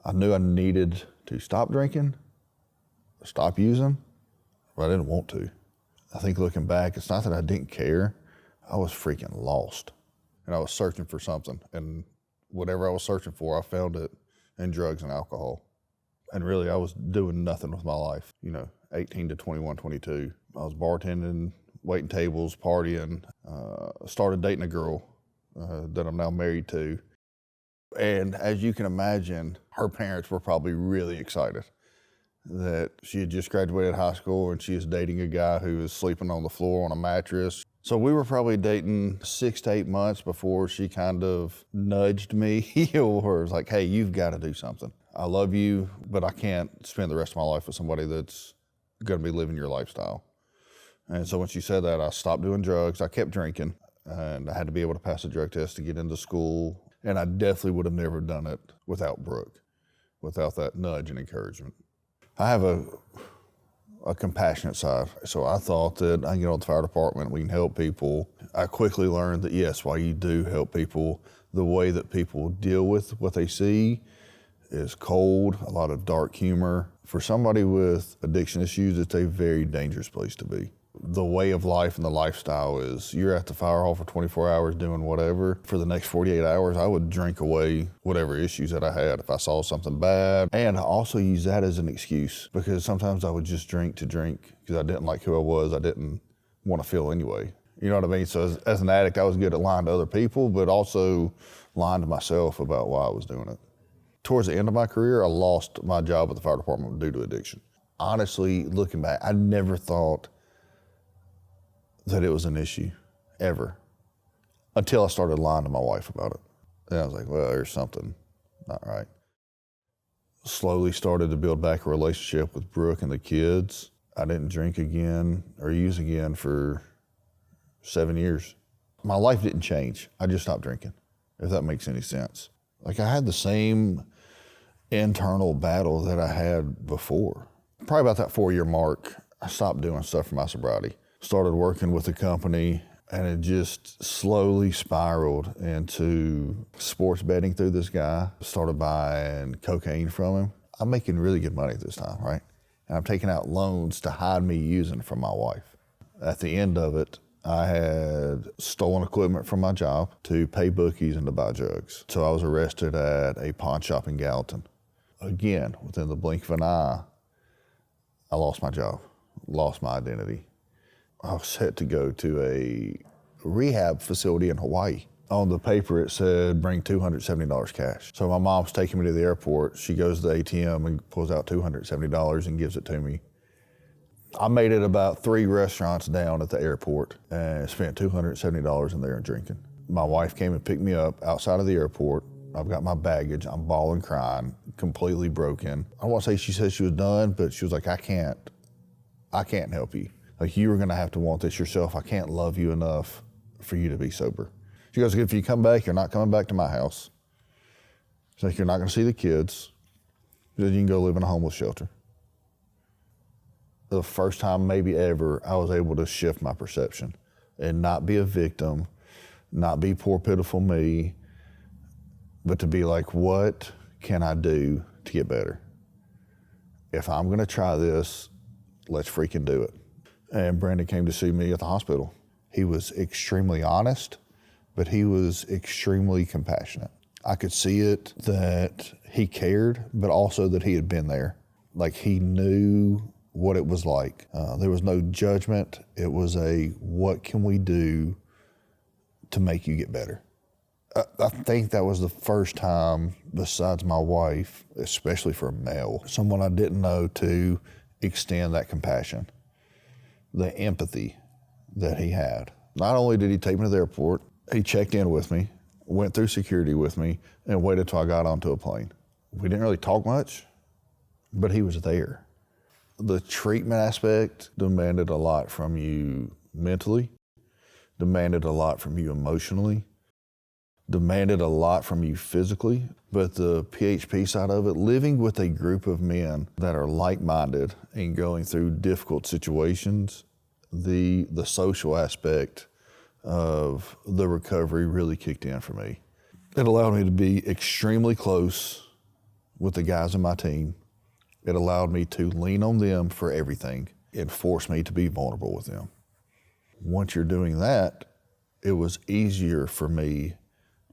I knew I needed to stop drinking, stop using, but I didn't want to. I think looking back, it's not that I didn't care. I was freaking lost. And I was searching for something. And whatever I was searching for, I found it in drugs and alcohol. And really, I was doing nothing with my life. 18 to 21, 22. I was bartending, waiting tables, partying. Started dating a girl that I'm now married to. And as you can imagine, her parents were probably really excited that she had just graduated high school and she was dating a guy who was sleeping on the floor on a mattress. So we were probably dating 6 to 8 months before she kind of nudged me or was like, hey, you've got to do something. I love you, but I can't spend the rest of my life with somebody that's going to be living your lifestyle. And so when she said that, I stopped doing drugs. I kept drinking, and I had to be able to pass a drug test to get into school. And I definitely would have never done it without Brooke, without that nudge and encouragement. I have a compassionate side. So I thought that I can get on the fire department, we can help people. I quickly learned that yes, while you do help people, the way that people deal with what they see is cold, a lot of dark humor. For somebody with addiction issues, it's a very dangerous place to be. The way of life and the lifestyle is you're at the fire hall for 24 hours doing whatever. For the next 48 hours, I would drink away whatever issues that I had if I saw something bad. And I also use that as an excuse because sometimes I would just drink to drink because I didn't like who I was. I didn't want to feel anyway. You know what I mean? So as an addict, I was good at lying to other people, but also lying to myself about why I was doing it. Towards the end of my career, I lost my job at the fire department due to addiction. Honestly, looking back, I never thought that it was an issue, ever, until I started lying to my wife about it. And I was like, well, there's something not right. Slowly started to build back a relationship with Brooke and the kids. I didn't drink again or use again for 7 years. My life didn't change. I just stopped drinking, if that makes any sense. Like I had the same internal battle that I had before. Probably about that 4-year mark, I stopped doing stuff for my sobriety. Started working with a company and it just slowly spiraled into sports betting through this guy. Started buying cocaine from him. I'm making really good money at this time, right? And I'm taking out loans to hide me using from my wife. At the end of it, I had stolen equipment from my job to pay bookies and to buy drugs. So I was arrested at a pawn shop in Gallatin. Again, within the blink of an eye, I lost my job, lost my identity. I was set to go to a rehab facility in Hawaii. On the paper, it said, bring $270 cash. So my mom's taking me to the airport. She goes to the ATM and pulls out $270 and gives it to me. I made it about 3 restaurants down at the airport and spent $270 in there and drinking. My wife came and picked me up outside of the airport. I've got my baggage. I'm bawling, crying, completely broken. I won't say she said she was done, but she was like, I can't help you. Like, you were gonna have to want this yourself. I can't love you enough for you to be sober. She goes, if you come back, you're not coming back to my house. She's like, you're not gonna see the kids. Then you can go live in a homeless shelter. The first time maybe ever, I was able to shift my perception and not be a victim, not be poor, pitiful me, but to be like, what can I do to get better? If I'm gonna try this, let's freaking do it. And Brandon came to see me at the hospital. He was extremely honest, but he was extremely compassionate. I could see it that he cared, but also that he had been there. Like, he knew what it was like. There was no judgment. It was a, what can we do to make you get better? I think that was the first time, besides my wife, especially for a male, someone I didn't know, to extend that compassion, the empathy that he had. Not only did he take me to the airport, he checked in with me, went through security with me, and waited till I got onto a plane. We didn't really talk much, but he was there. The treatment aspect demanded a lot from you mentally, demanded a lot from you emotionally, demanded a lot from you physically, but the PHP side of it, living with a group of men that are like-minded and going through difficult situations, the social aspect of the recovery really kicked in for me. It allowed me to be extremely close with the guys in my team. It allowed me to lean on them for everything. It forced me to be vulnerable with them. Once you're doing that, it was easier for me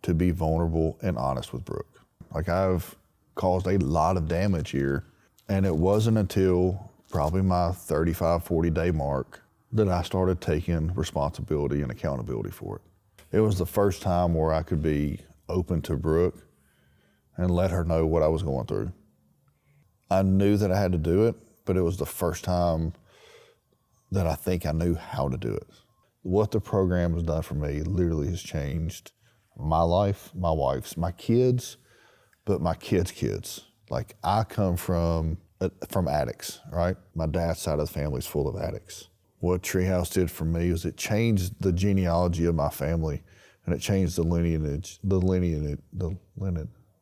to be vulnerable and honest with Brooke. Like, I've caused a lot of damage here, and it wasn't until probably my 35, 40 day mark that I started taking responsibility and accountability for it. It was the first time where I could be open to Brooke and let her know what I was going through. I knew that I had to do it, but it was the first time that I think I knew how to do it. What the program has done for me literally has changed my life, my wife's, my kids, but my kids' kids. Like, I come from addicts, right? My dad's side of the family is full of addicts. What Treehouse did for me was it changed the genealogy of my family, and it changed the lineage,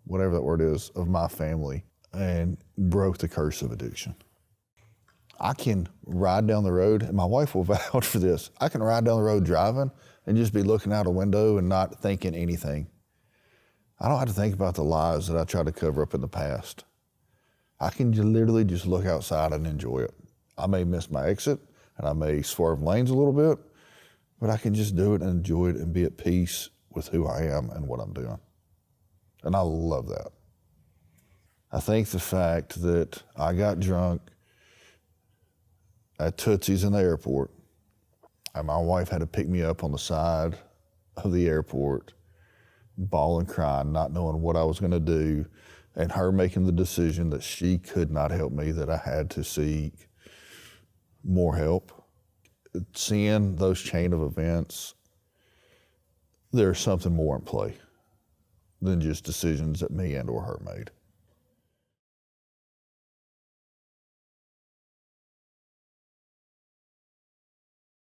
whatever that word is, of my family, and broke the curse of addiction. I can ride down the road, and my wife will vouch for this. I can ride down the road driving and just be looking out a window and not thinking anything. I don't have to think about the lies that I tried to cover up in the past. I can literally just look outside and enjoy it. I may miss my exit, and I may swerve lanes a little bit, but I can just do it and enjoy it and be at peace with who I am and what I'm doing. And I love that. I think the fact that I got drunk at Tootsie's in the airport, and my wife had to pick me up on the side of the airport, bawling, crying, not knowing what I was going to do, and her making the decision that she could not help me, that I had to seek more help. Seeing those chain of events, there's something more in play than just decisions that me and or her made.